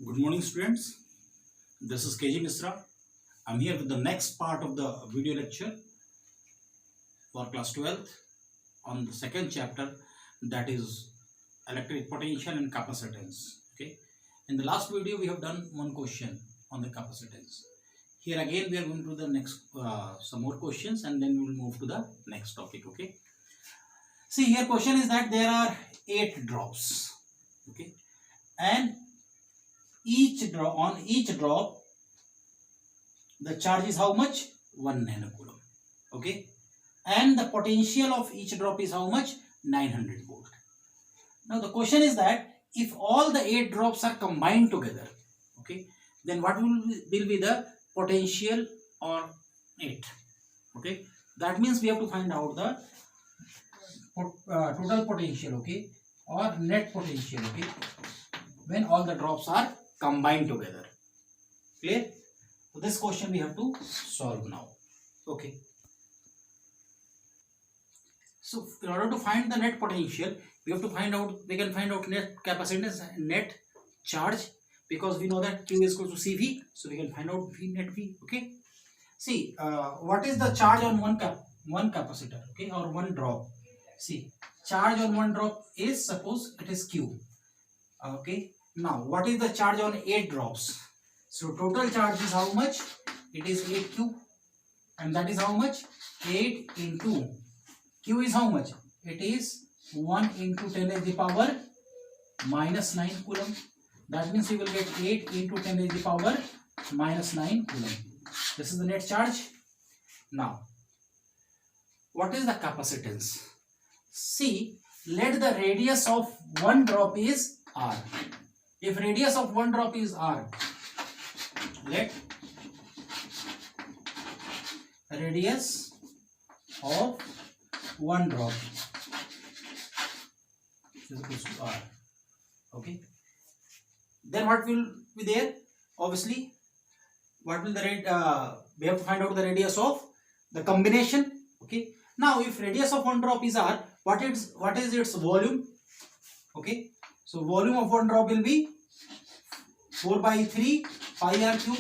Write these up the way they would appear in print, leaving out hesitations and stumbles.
Good morning, students. This is KG Misra. I'm here with the next part of the video lecture for class 12th on the second chapter, that is electric potential and capacitance. Okay. In the last video, we have done one question on the capacitance. Here again, we are going to the next some more questions, and then we will move to the next topic. Okay. See, here question is that there are 8 drops. Okay, and each drop the charge is how much? 1 nanocoulomb. Okay, and the potential of each drop is how much? 900 volt. Now the question is that if all the 8 drops are combined together, okay, then what will be the potential on it? Okay, that means we have to find out the total potential, okay, or net potential, okay, when all the drops are combined together. Clear? So this question we have to solve now. Okay. So in order to find the net potential, we can find out net capacitance and net charge, because we know that Q is equal to CV, so we can find out V net V. Okay. See, what is the charge on one capacitor, okay, or one drop? See, charge on one drop is, suppose it is Q. Okay. Now, what is the charge on 8 drops? So, total charge is how much? It is 8Q. And that is how much? 8 into Q is how much? It is 1 into 10 to the power minus 9 coulomb. That means we will get 8 into 10 to the power minus 9 coulomb. This is the net charge. Now, what is the capacitance? See, let the radius of one drop is R. If radius of one drop is R, let radius of one drop is equal to R. Okay. Then what will be there? Obviously, what will the rate? We have to find out the radius of the combination. Okay. Now, if radius of one drop is R, what is its volume? Okay. So, volume of one drop will be 4 by 3 pi r cube.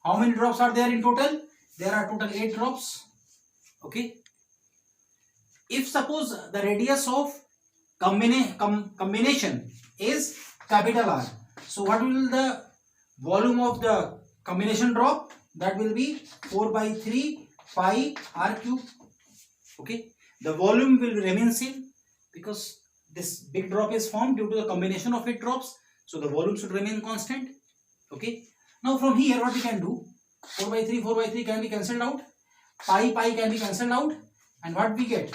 How many drops are there in total? There are total 8 drops. Okay. If suppose the radius of combination is capital R, so what will the volume of the combination drop? That will be 4 by 3 pi r cube. Okay. The volume will remain same because this big drop is formed due to the combination of 8 drops. So the volume should remain constant. Okay. Now from here what we can do? 4 by 3 can be cancelled out. Pi can be cancelled out. And what we get?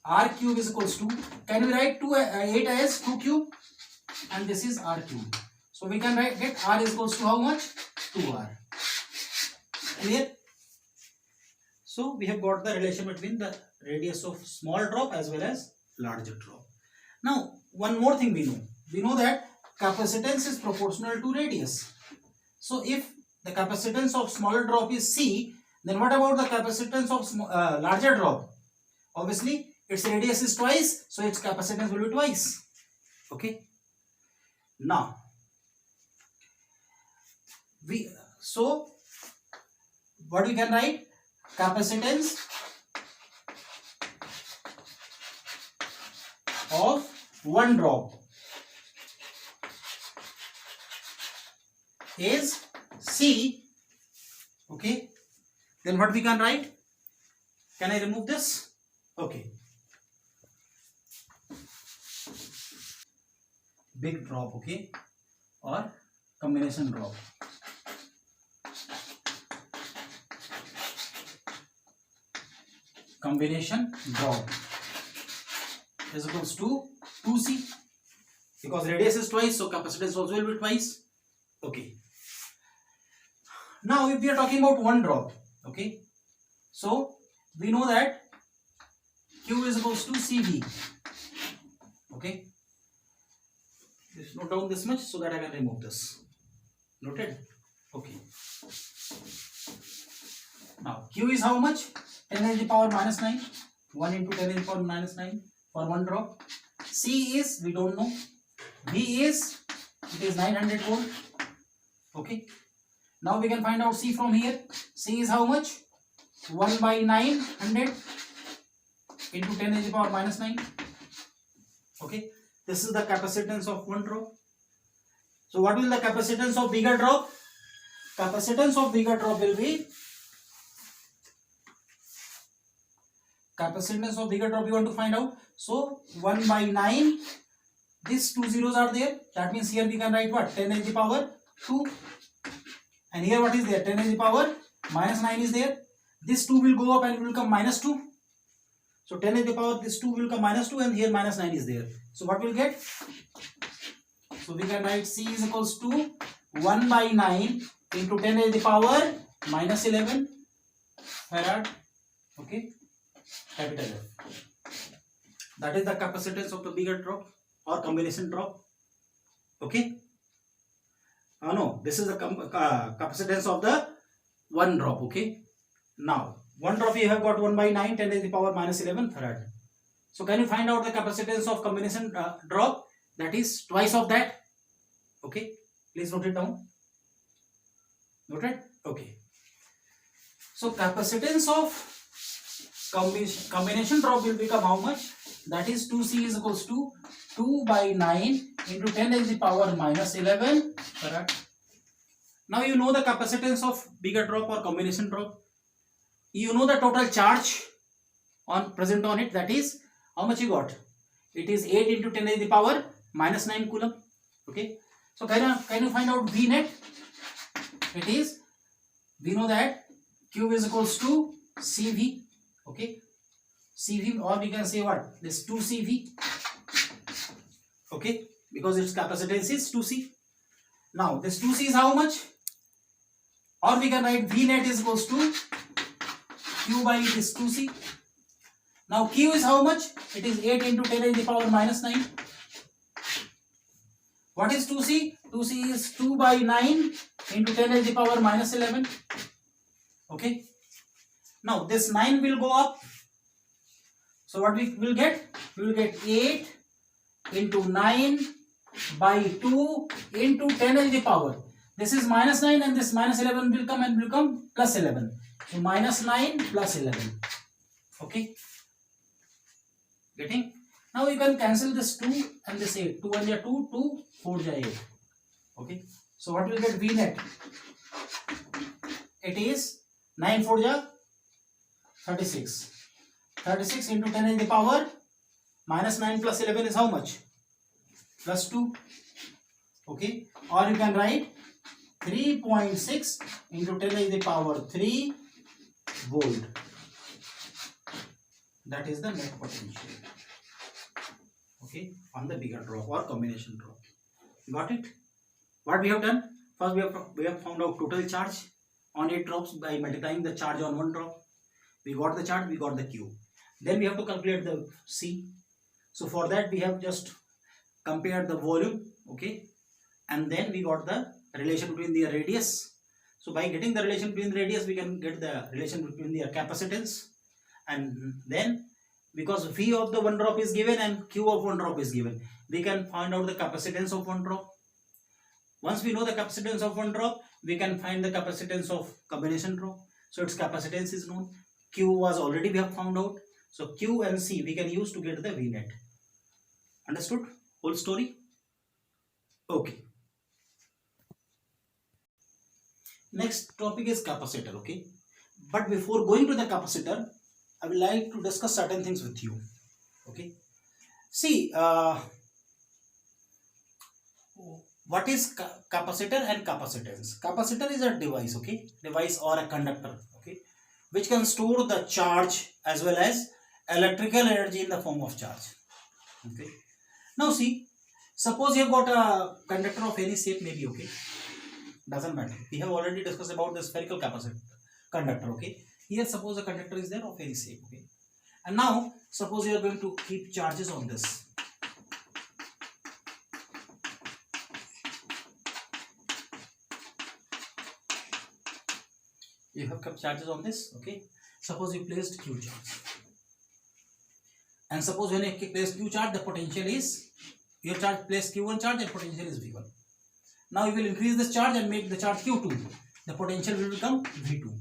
R cube is equals to, can we write 8 as 2 cube? And this is R cube. So we can get R is equals to how much? 2R. Clear? So we have got the relation between the radius of small drop as well as larger drop. Now one more thing we know. We know that capacitance is proportional to radius. So if the capacitance of smaller drop is C, then what about the capacitance of larger drop? Obviously its radius is twice, so its capacitance will be twice. Okay. Now what we can write? Capacitance of one drop is C. Okay. Then what we can write? Can I remove this? Okay. Big drop, okay, or combination drop. Combination drop is equals to 2C, because radius is twice, so capacitance also will be twice. Okay. Now if we are talking about one drop, okay, so we know that Q is equals to CV. Okay. Just note down this much so that I can remove this. Noted? Okay. Now Q is how much? 10 to the power minus 9. 1 into 10 to the power minus 9 for one drop. C is, we don't know. V is it is 900 volt. Okay, now we can find out C from here. C is how much? 1 by 900 into 10 to the power minus 9. Okay, this is the capacitance of one drop. So what will the capacitance of bigger drop? Capacitance of bigger drop will be, capacitance of bigger drop you want to find out. So 1 by 9, these two zeros are there. That means here we can write what? 10 to the power 2. And here what is there? 10 to the power minus 9 is there. This 2 will go up and will come minus 2. So 10 to the power, this 2 will come minus 2 and here minus 9 is there. So what will get? So we can write C is equals to 1 by 9 into 10 to the power minus 11 farad. Okay, capital F. That is the capacitance of the bigger drop or combination drop. Okay. No, this is the capacitance of the one drop. Okay. Now, one drop you have got 1 by 9, 10 to the power minus 11 farad. So can you find out the capacitance of combination drop? That is twice of that. Okay. Please note it down. Noted? Okay. So capacitance of combination drop will become how much? That is 2C is equals to 2 by 9 into 10 to the power minus 11 farad. Now you know the capacitance of bigger drop or combination drop. You know the total charge present on it. That is how much you got? It is 8 into 10 to the power minus 9 coulomb. Okay. So can you find out V net? It is, we know that Q is equals to CV. Okay. CV, or we can say what? This 2CV. Okay. Because its capacitance is 2C. Now this 2C is how much? Or we can write V net is equals to Q by this 2C. Now Q is how much? It is 8 into 10 to the power minus 9. What is 2C? 2C is 2 by 9 into 10 to the power minus 11. Okay. Now this 9 will go up. So what we will get? We will get 8 into 9 by 2 into 10 to the power. This is minus 9 and this minus 11 will come and will come plus 11. So minus 9 plus 11. Okay. Getting? Now you can cancel this 2 and this 8. 2 1 ja 2, 2, 4 ja 8. Okay. So what will get V net? It is 9 4 ja 36. 36 into 10 in the power minus 9 plus 11 is how much? Plus 2. Okay. Or you can write 3.6 into 10 in the power 3 volt. That is the net potential. Okay. On the bigger drop or combination drop. Got it? What we have done? First we have found out total charge on 8 drops by multiplying the charge on one drop. We got the charge, we got the Q. Then we have to calculate the C. So for that we have just compared the volume, okay, and then we got the relation between the radius. So by getting the relation between the radius, we can get the relation between the capacitance, and then because V of the one drop is given and Q of one drop is given, we can find out the capacitance of one drop. Once we know the capacitance of one drop, we can find the capacitance of combination drop. So its capacitance is known. Q was already we have found out. So Q and C we can use to get the V net. Understood? Whole story? Okay. Next topic is capacitor. Okay. But before going to the capacitor, I would like to discuss certain things with you. Okay. See, what is capacitor and capacitance? Capacitor is a device, okay, device or a conductor, okay, which can store the charge as well as electrical energy in the form of charge. Okay. Now see, suppose you have got a conductor of any shape, maybe, okay, doesn't matter. We have already discussed about the spherical capacitor conductor. Okay. Here suppose a conductor is there of any shape. Okay. And now suppose you are going to keep charges on this. You have kept charges on this. Okay. Suppose you placed Q charge. And suppose when you place Q charge, the potential is, your charge place Q1 charge and potential is V1. Now you will increase this charge and make the charge Q2. The potential will become V2,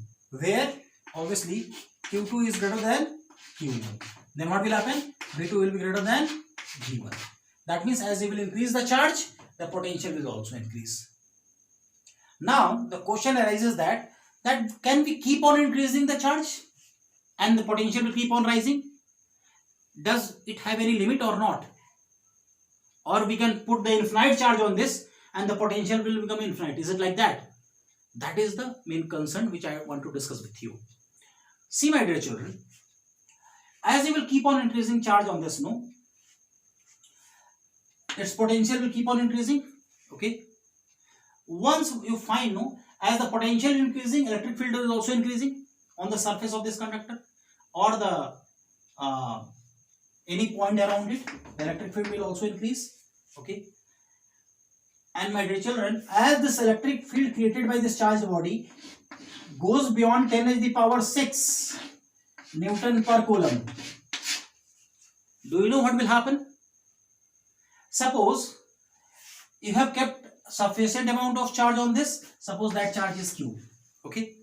where obviously Q2 is greater than Q1. Then what will happen? V2 will be greater than V1. That means as you will increase the charge, the potential will also increase. Now the question arises that can we keep on increasing the charge and the potential will keep on rising? Does it have any limit or not? Or we can put the infinite charge on this and the potential will become infinite. Is it like that? That is the main concern which I want to discuss with you. See, my dear children, as you will keep on increasing charge on this, no, its potential will keep on increasing. Okay. Once you find, no, as the potential increasing, electric field is also increasing on the surface of this conductor or the any point around it, the electric field will also increase. Okay. And my dear children, as this electric field created by this charged body goes beyond 10 to the power 6 Newton per Coulomb, do you know what will happen? Suppose you have kept sufficient amount of charge on this. Suppose that charge is Q. Okay,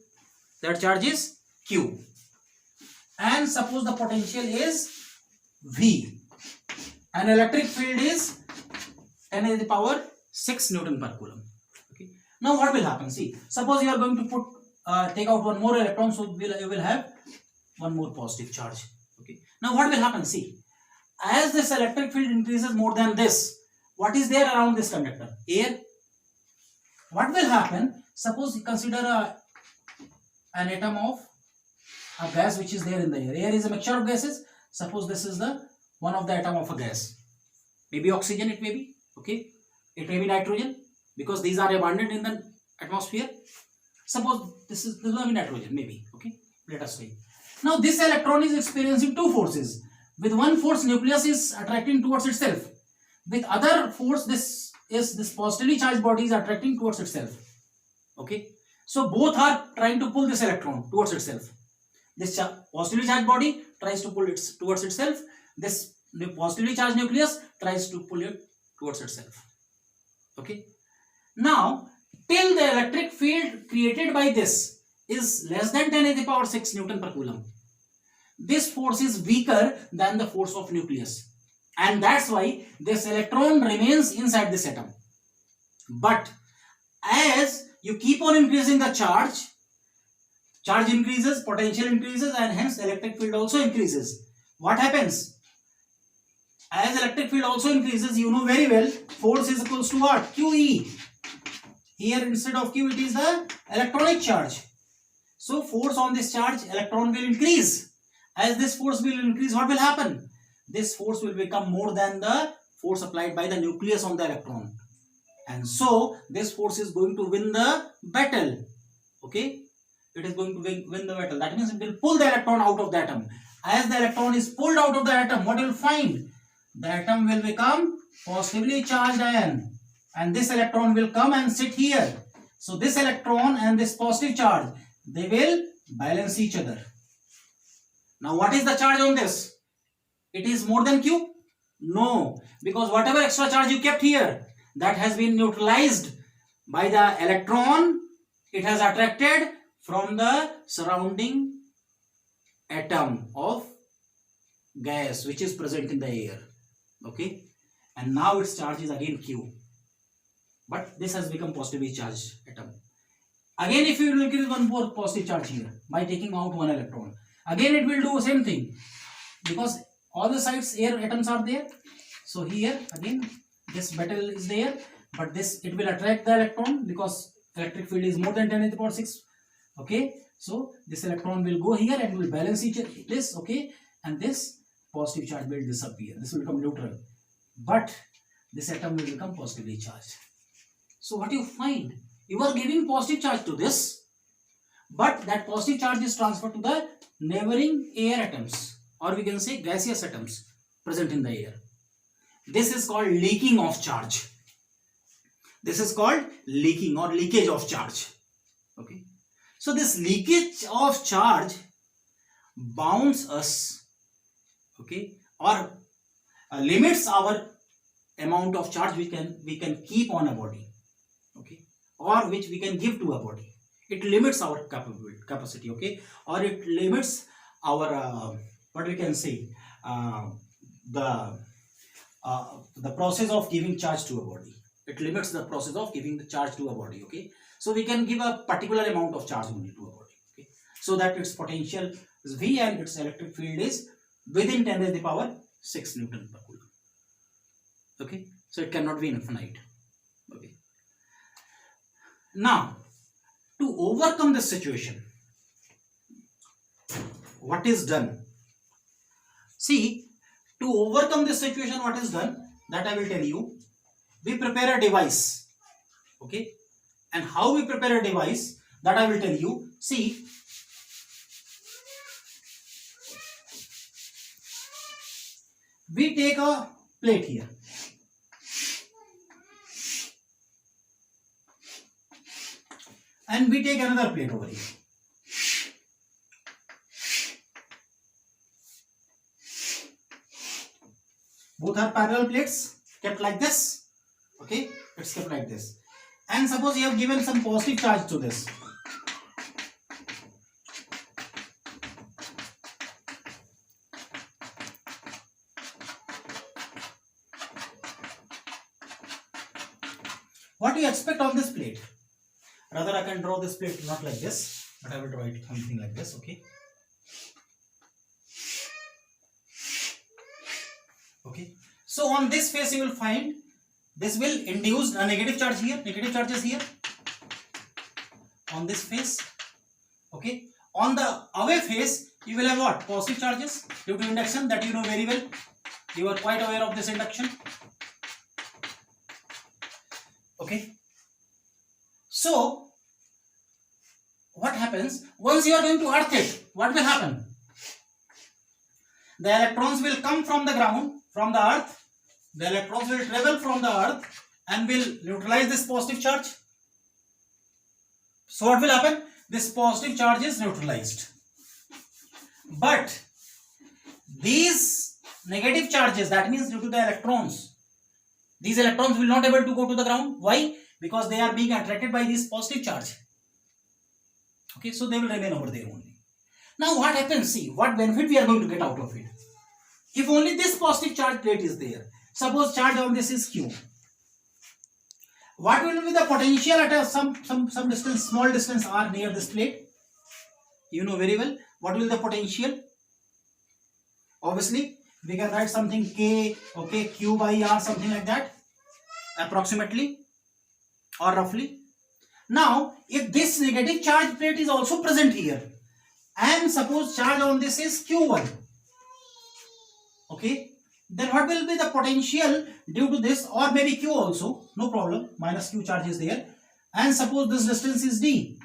that charge is Q, and suppose the potential is V, and electric field is 10 to the power 6 Newton per Coulomb. Okay. Now what will happen? See, suppose you are going to put take out one more electron, so you will have one more positive charge. Okay. Now what will happen? See, as this electric field increases more than this, what is there around this conductor? Air. What will happen? Suppose you consider an atom of a gas which is there in the air. Air is a mixture of gases. Suppose this is the one of the atom of a gas. Maybe oxygen it may be. Okay. It may be nitrogen, because these are abundant in the atmosphere. Suppose this will be nitrogen, maybe. Okay. Let us say. Now this electron is experiencing two forces. With one force, nucleus is attracting towards itself. With other force, this positively charged body is attracting towards itself. Okay. So both are trying to pull this electron towards itself. This positively charged body tries to pull it towards itself. This positively charged nucleus tries to pull it towards itself. Okay. Now, till the electric field created by this is less than 10 to the power 6 Newton per Coulomb, this force is weaker than the force of nucleus, and that's why this electron remains inside this atom. But as you keep on increasing the charge increases, potential increases, and hence electric field also increases. What happens? As electric field also increases, you know very well, force is equals to what? QE. Here instead of Q, it is the electronic charge. So force on this charge, electron will increase. As this force will increase, what will happen? This force will become more than the force applied by the nucleus on the electron. And so this force is going to win the battle. Okay? It is going to win the battle. That means it will pull the electron out of the atom. As the electron is pulled out of the atom, what you will find? The atom will become positively charged ion, and this electron will come and sit here. So this electron and this positive charge, they will balance each other. Now what is the charge on this? It is more than Q? No, because whatever extra charge you kept here, that has been neutralized by the electron. It has attracted from the surrounding atom of gas which is present in the air. Okay, and now its charge is again Q, but this has become positively charged atom. Again, if you will increase one more positive charge here by taking out one electron, again it will do the same thing, because all the sides air atoms are there. So here again this metal is there, but this it will attract the electron because electric field is more than 10 to the power 6. Okay, so this electron will go here and will balance this. Okay, and this positive charge will disappear. This will become neutral, but this atom will become positively charged. So what you find? You are giving positive charge to this, but that positive charge is transferred to the neighboring air atoms, or we can say gaseous atoms present in the air. This is called leaking of charge. This is called leaking or leakage of charge. Okay. So this leakage of charge bounds us, okay, or limits our amount of charge we can keep on a body. or which we can give to a body. It limits our capacity, okay, or it limits our what we can say, the process of giving charge to a body. It limits the process of giving the charge to a body, okay. So we can give a particular amount of charge only to a body, okay, so that its potential is V and its electric field is within 10 raised to the power 6 Newton per coulomb, okay. So it cannot be infinite, okay. Now to overcome this situation, what is done? See, to overcome this situation, what is done, that I will tell you. We prepare a device, okay, and how we prepare a device, that I will tell you. See, we take a plate here, and we take another plate over here. Both are parallel plates kept like this, okay, it's kept like this. And suppose you have given some positive charge to this. What do you expect on this plate? Rather, I can draw this plate not like this, but I will draw it something like this, okay. Okay. So on this face you will find this will induce a negative charge here, negative charges here on this face, okay. On the away face you will have what? Positive charges due to induction, that you know very well. You are quite aware of this induction, okay. So what happens once you are going to earth it? What will happen? The electrons will come from the ground, from the earth. The electrons will travel from the earth and will neutralize this positive charge. So what will happen? This positive charge is neutralized. But these negative charges, that means due to the electrons, these electrons will not able to go to the ground. Why? Because they are being attracted by this positive charge. Okay, so they will remain over there only. Now what happens? See, what benefit we are going to get out of it? If only this positive charge plate is there. Suppose charge on this is Q. What will be the potential at a some distance, small distance r near this plate? You know very well. What will be the potential? Obviously, we can write something K, okay, Q by R, something like that, approximately or roughly. Now, if this negative charge plate is also present here, and suppose charge on this is Q1, okay, then what will be the potential due to this, or maybe Q also, no problem, minus Q charge is there, and suppose this distance is D,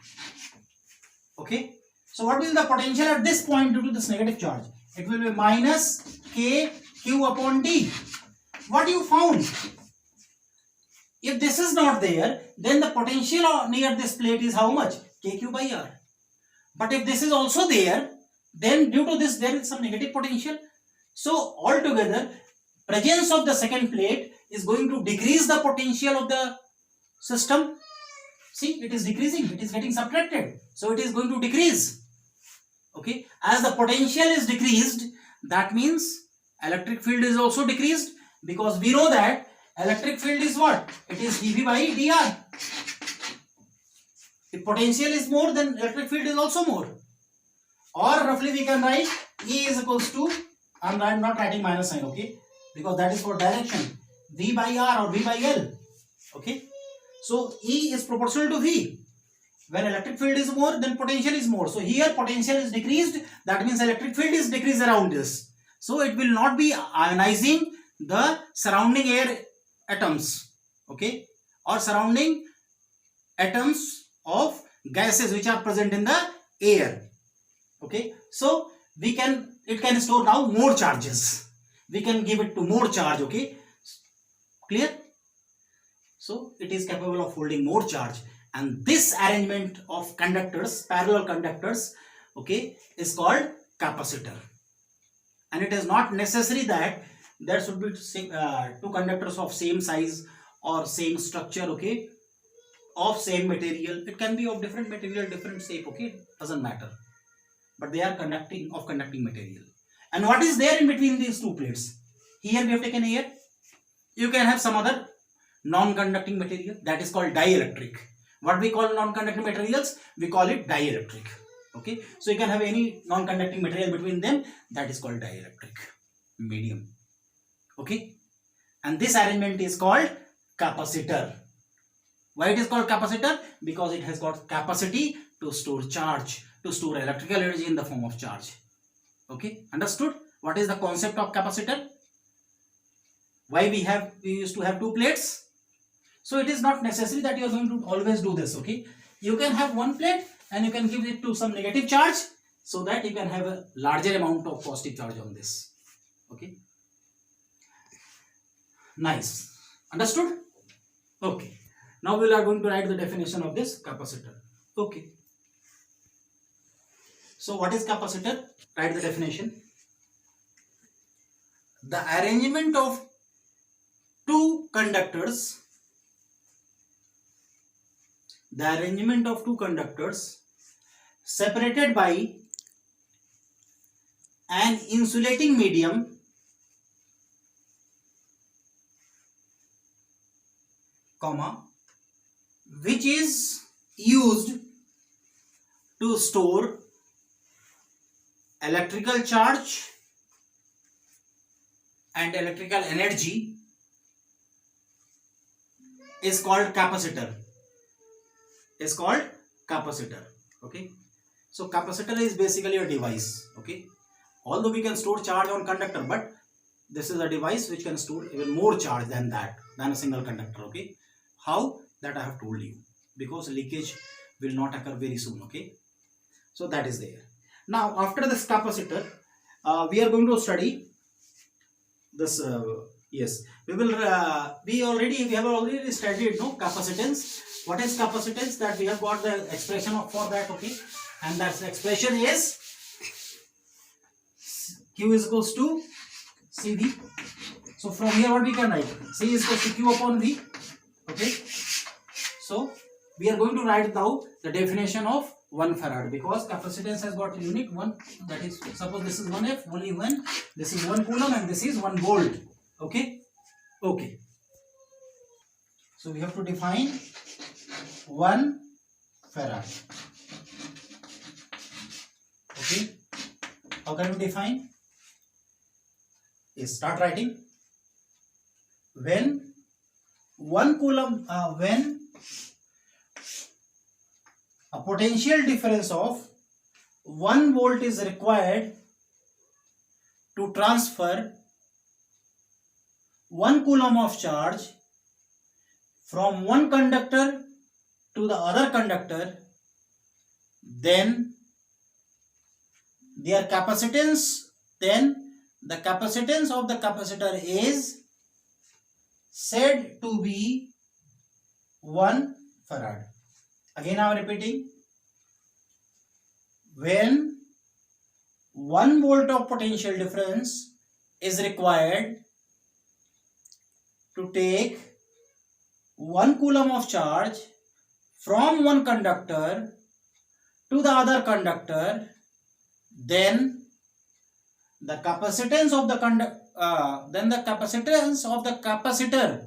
okay. So what will be the potential at this point due to this negative charge? It will be minus K Q upon D. What you found? If this is not there, then the potential near this plate is how much? KQ by R. But if this is also there, then due to this there is some negative potential. So altogether, presence of the second plate is going to decrease the potential of the system. See, it is decreasing, it is getting subtracted. So it is going to decrease. Okay, as the potential is decreased, that means electric field is also decreased, because we know that electric field is what? It is dV by dr. If potential is more, then electric field is also more. Or roughly we can write E is equals to, I'm not writing minus sign, okay, because that is for direction, V by R or V by L, okay. So E is proportional to V. When electric field is more, then potential is more. So here potential is decreased, that means electric field is decreased around this. So it will not be ionizing the surrounding air atoms, okay, or surrounding atoms of gases which are present in the air, okay. So it can store now more charges. We can give it to more charge, okay, clear. So it is capable of holding more charge, and this arrangement of conductors, parallel conductors, okay, is called capacitor. And it is not necessary that there should be two conductors of same size or same structure, okay, of same material. It can be of different material, different shape, okay, doesn't matter, but they are conducting material. And what is there in between these two plates? Here we have taken air. You can have some other non-conducting material, that is called dielectric. What we call non-conducting materials, we call it dielectric. Okay, so you can have any non-conducting material between them, that is called dielectric medium. Okay, and this arrangement is called capacitor. Why it is called capacitor? Because it has got capacity to store charge, to store electrical energy in the form of charge. Okay, understood? What is the concept of capacitor? Why we used to have two plates? So it is not necessary that you are going to always do this. Okay, you can have one plate and you can give it to some negative charge, so that you can have a larger amount of positive charge on this. Okay, nice, understood? Okay, now we are going to write the definition of this capacitor. Okay, so what is capacitor? Write the definition. The arrangement of two conductors, separated by an insulating medium comma, which is used to store electrical charge and electrical energy, is called capacitor. Okay, so capacitor is basically a device. Okay, although we can store charge on conductor, but this is a device which can store even more charge than a single conductor. Okay, how? That I have told you, because leakage will not occur very soon. Okay, so that is there. Now after this capacitor, we are going to study this. Yes, we have already studied capacitance. What is capacitance? That we have got the expression for that. Okay, and that expression is Q is equals to CV. So from here what we can write? C is equals to Q upon V. Okay, so we are going to write now the definition of 1 farad, because capacitance has got unit 1, that is, suppose this is 1F, only 1, this is 1 coulomb and this is 1 volt. Okay, okay, so we have to define 1 farad. Okay, how can we define? Yes, start writing. When 1 coulomb, when a potential difference of 1 volt is required to transfer 1 coulomb of charge from one conductor to the other conductor, then their capacitance, then the capacitance of the capacitor is said to be 1 farad. Again I am repeating, when 1 volt of potential difference is required to take 1 coulomb of charge from one conductor to the other conductor, then the capacitance of the capacitor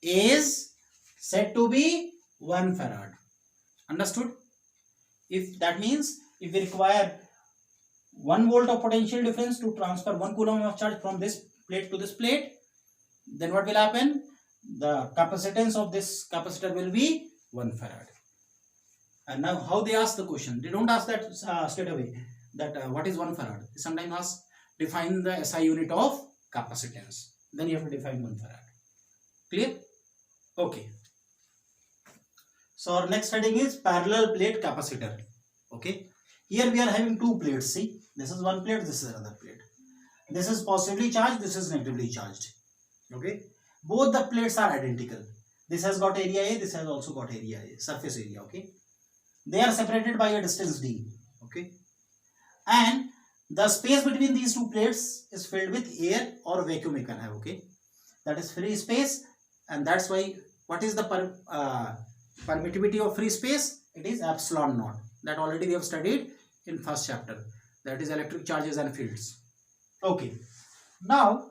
is said to be 1 farad. Understood? If that means if we require 1 volt of potential difference to transfer 1 coulomb of charge from this plate to this plate, then what will happen? The capacitance of this capacitor will be 1 farad. And now how they ask the question? They don't ask that straight away, that what is 1 farad. They sometimes ask, define the SI unit of capacitance. Then you have to define 1 farad. Clear? Okay. So our next heading is parallel plate capacitor. Okay. Here we are having two plates. See, this is one plate, this is another plate. This is positively charged, this is negatively charged. Okay. Both the plates are identical. This has got area A, this has also got area A, surface area. Okay. They are separated by a distance d. Okay. And the space between these two plates is filled with air or vacuum you can have. Okay. That is free space, and that's why what is the permittivity of free space, it is epsilon naught. That already we have studied in first chapter. That is electric charges and fields. Okay. Now,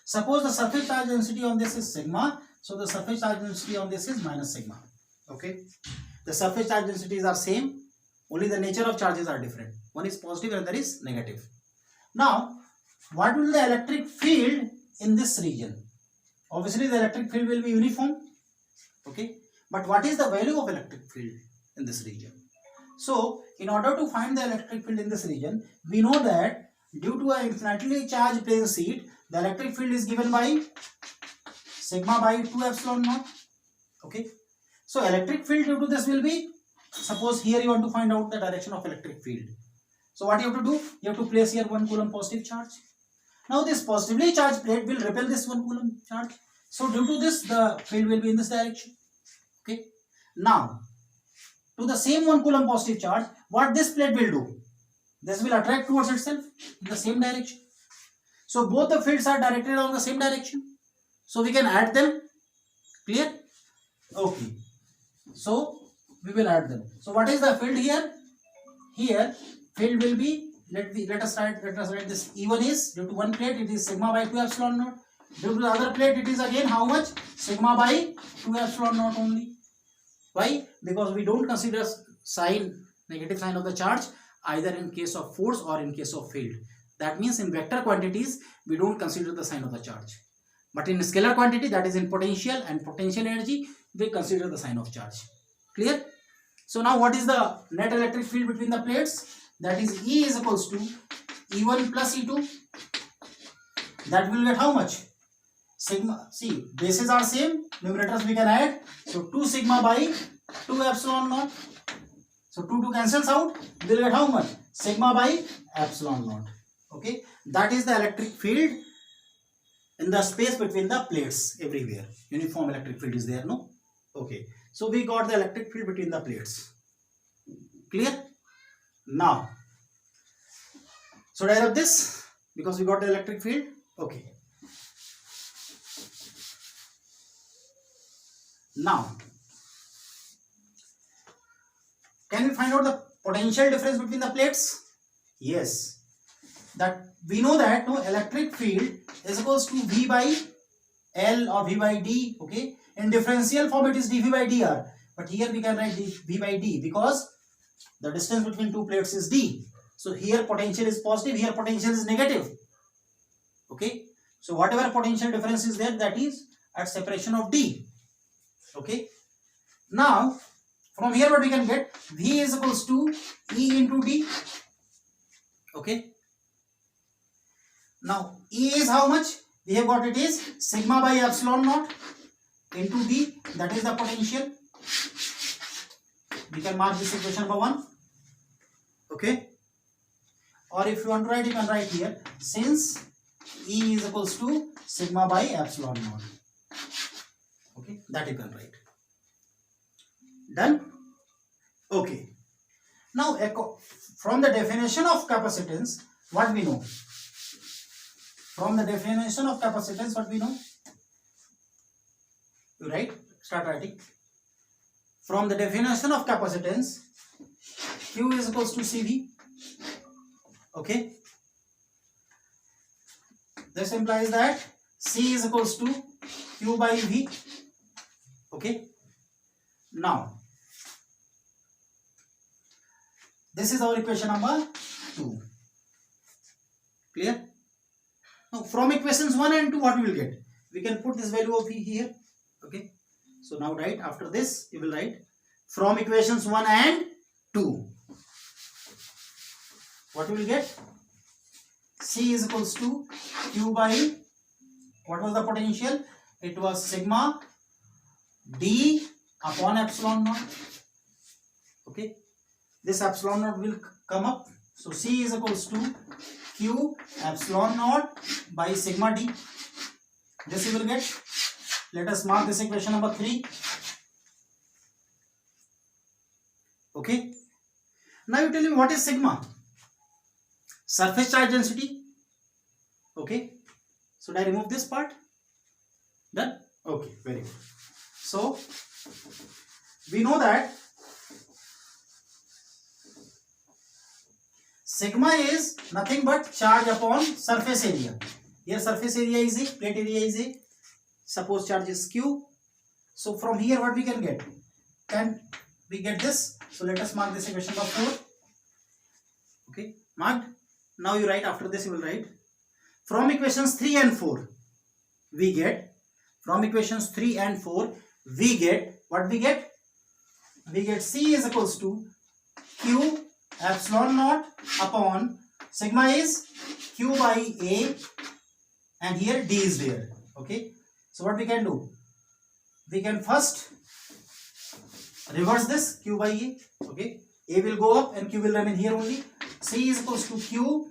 suppose the surface charge density on this is sigma. So the surface charge density on this is minus sigma. Okay. The surface charge densities are same. Only the nature of charges are different. One is positive and another is negative. Now, what will the electric field in this region? Obviously, the electric field will be uniform. Okay. But what is the value of electric field in this region? So, in order to find the electric field in this region, we know that due to an infinitely charged plane sheet, the electric field is given by sigma by 2 epsilon naught. Okay. So, electric field due to this will be, suppose here you want to find out the direction of electric field. So, what you have to do? You have to place here 1 coulomb positive charge. Now, this positively charged plate will repel this 1 coulomb charge. So, due to this, the field will be in this direction. Okay. Now, to the same 1 coulomb positive charge, what this plate will do? This will attract towards itself in the same direction. So, both the fields are directed along the same direction. So, we can add them. Clear? Okay. So, we will add them. So, what is the field here? Here, field will be, let us write this. E1 is, due to one plate, it is sigma by 2 epsilon naught. Due to the other plate, it is again how much? Sigma by 2 epsilon naught only. Why? Because we don't consider sign, negative sign of the charge, either in case of force or in case of field. That means in vector quantities, we don't consider the sign of the charge. But in scalar quantity, that is in potential and potential energy, we consider the sign of charge. Clear? So now what is the net electric field between the plates? That is E is equals to E1 plus E2. That will get how much? Sigma. See, bases are same. Numerators we can add. So 2 sigma by 2 epsilon naught. So 2 cancels out. We will get how much? Sigma by epsilon naught. Okay. That is the electric field in the space between the plates everywhere. Uniform electric field is there, no? Okay. So we got the electric field between the plates. Clear? Now, should I write this? Because we got the electric field. Okay. Now, can we find out the potential difference between the plates? Yes. That we know that no electric field is equals to V by L or V by D. Okay. In differential form, it is dV by dr. But here we can write V by D because the distance between two plates is D. So here potential is positive, here potential is negative. Okay. So whatever potential difference is there, that is at separation of D. Okay. Now, from here what we can get? V is equals to E into D. Okay. Now, E is how much? We have got it is sigma by epsilon naught into D. That is the potential. We can mark this equation number 1. Okay. Or if you want to write, you can write here. Since E is equals to sigma by epsilon naught. Okay. That you can write. Done? Okay. Now, from the definition of capacitance, what we know? From the definition of capacitance, what we know? You write, start writing. From the definition of capacitance, Q is equals to CV. Okay. This implies that C is equals to Q by V. Okay. Now, this is our equation number 2. Clear? Now, from equations 1 and 2, what we will get? We can put this value of V here. Okay. So, now write, after this, you will write from equations 1 and 2. What we will get? C is equals to Q by, what was the potential? It was sigma D upon epsilon naught. Okay. This epsilon naught will come up. So, C is equals to Q epsilon naught by sigma D. This you will get. Let us mark this equation number 3. Okay. Now you tell me what is sigma? Surface charge density. Okay. Should I remove this part? Done? Okay, very good. So We know that sigma is nothing but charge upon surface area. Here surface area is A, plate area is A. Suppose charge is Q. So from here what we can get? Can we get this? So let us mark this equation number 4. Okay, marked. Now you write, after this you will write. From equations 3 and 4, we get, from equations 3 and 4, we get, what we get? We get C is equals to Q epsilon naught upon sigma is Q by A, and here D is there. Okay, so what we can do? We can first reverse this Q by A. Okay, A will go up and Q will remain here only. C is equals to Q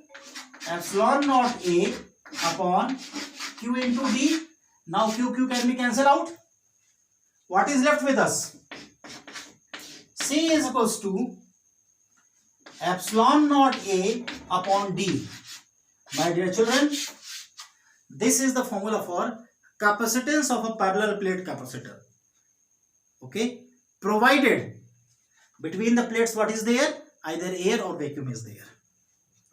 epsilon naught A upon Q into D. Now Q can be cancelled out. What is left with us? C is equals to epsilon naught A upon D. My dear children, this is the formula for capacitance of a parallel plate capacitor. Okay, provided between the plates what is there? Either air or vacuum is there.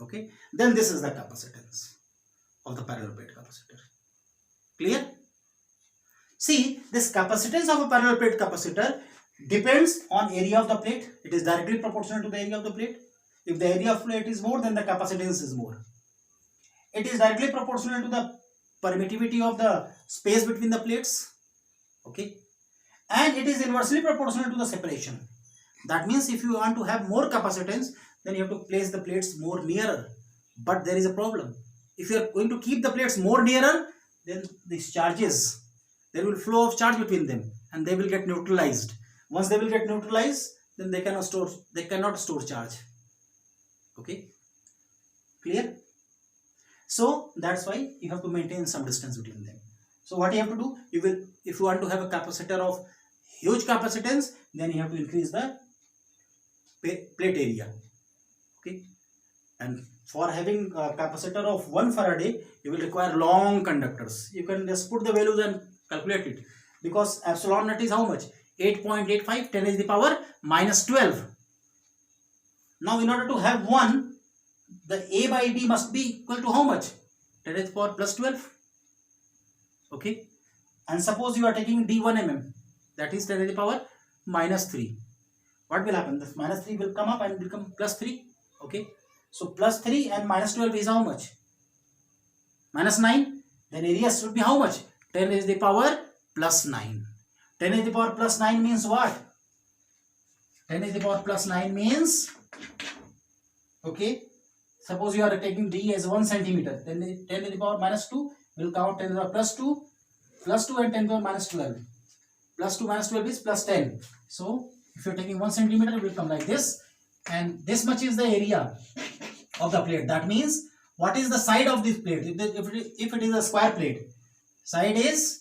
Okay, then this is the capacitance of the parallel plate capacitor. Clear? See, this capacitance of a parallel plate capacitor depends on area of the plate. It is directly proportional to the area of the plate. If the area of plate is more, then the capacitance is more. It is directly proportional to the permittivity of the space between the plates. Okay, and it is inversely proportional to the separation. That means if you want to have more capacitance, then you have to place the plates more nearer. But there is a problem. If you are going to keep the plates more nearer, then these charges, there will flow of charge between them and they will get neutralized. Once they will get neutralized, then they cannot store charge. Okay, clear? So that's why you have to maintain some distance between them. So what you have to do, if you want to have a capacitor of huge capacitance, then you have to increase the plate area. Okay, and for having a capacitor of 1 Faraday, you will require long conductors. You can just put the values and calculate it, because epsilon naught is how much? 8.85, 10 to the power minus 12. Now in order to have 1, the A by D must be equal to how much? 10 to the power plus 12. Okay, and suppose you are taking D1 mm, that is 10 to the power minus 3. What will happen? This minus 3 will come up and become plus 3. Okay, so plus 3 and minus 12 is how much? Minus 9. Then area should be how much? 10 is the power plus 9. 10 is the power plus 9 means what? 10 is the power plus 9 means, okay, suppose you are taking D as 1 centimeter, then 10 to the power minus 2 will count 10 to the power plus 2 and 10 to the power minus 12. Plus 2 minus 12 is plus 10. So if you are taking 1 centimeter, it will come like this, and this much is the area of the plate. That means what is the side of this plate? If it is a square plate, side is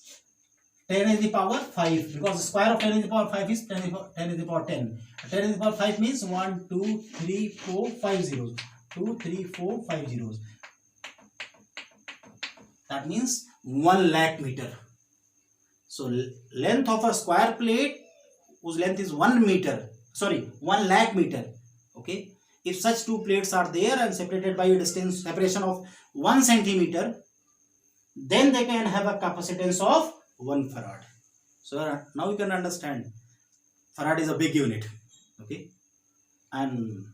10 to the power 5, because the square of 10 to the power 5 is 10 to the power 10. 10 to the power 5 means 1, 2, 3, 4, 5 zeros. 2, 3, 4, 5 zeros. That means 1 lakh meter. So length of a square plate whose length is 1 lakh meter. Okay. If such two plates are there and separated by a distance separation of 1 centimeter, then they can have a capacitance of 1 farad. So now you can understand farad is a big unit. Okay, and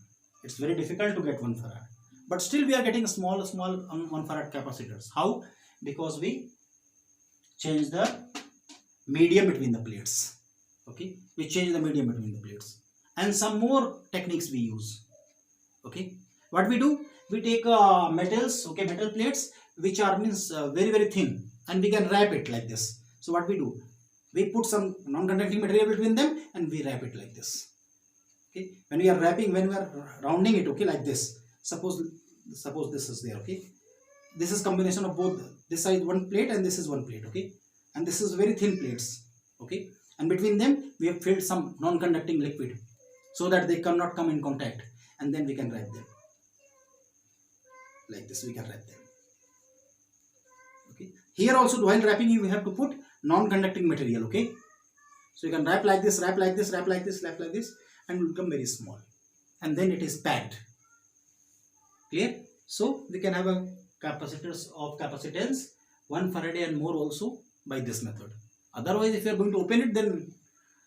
it's very difficult to get 1 farad, but still we are getting small 1 farad capacitors. How? Because we change the medium between the plates. Okay, we change the medium between the plates, and some more techniques we use. Okay, what we do, we take metals, okay, metal plates which are very thin, and we can wrap it like this. So what we do, we put some non-conducting material between them and we wrap it like this. Okay, when we are rounding it, okay, like this, suppose this is there. Okay, this is combination of both. This side one plate and this is one plate. Okay, and this is very thin plates. Okay, and between them we have filled some non-conducting liquid so that they cannot come in contact, and then we can wrap them like this. We can wrap them. Okay, here also while wrapping you have to put non-conducting material. Okay, So you can wrap like this, wrap like this, wrap like this, wrap like this, and it will become very small. And then it is packed. Clear? So we can have a capacitors of capacitance 1 Faraday and more also by this method. Otherwise, if you are going to open it, then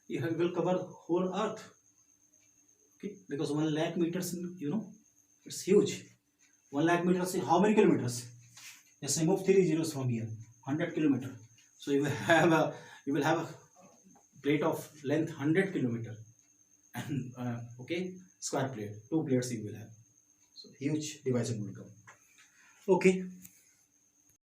you will cover whole earth. Okay, because 1 lakh meters, it's huge. 1 lakh meters is how many kilometers? Just remove 3 zeros from here. 100 kilometer. So you will have a plate of length 100 kilometer, and okay, square plate, 2 plates you will have. So huge device will come. Okay.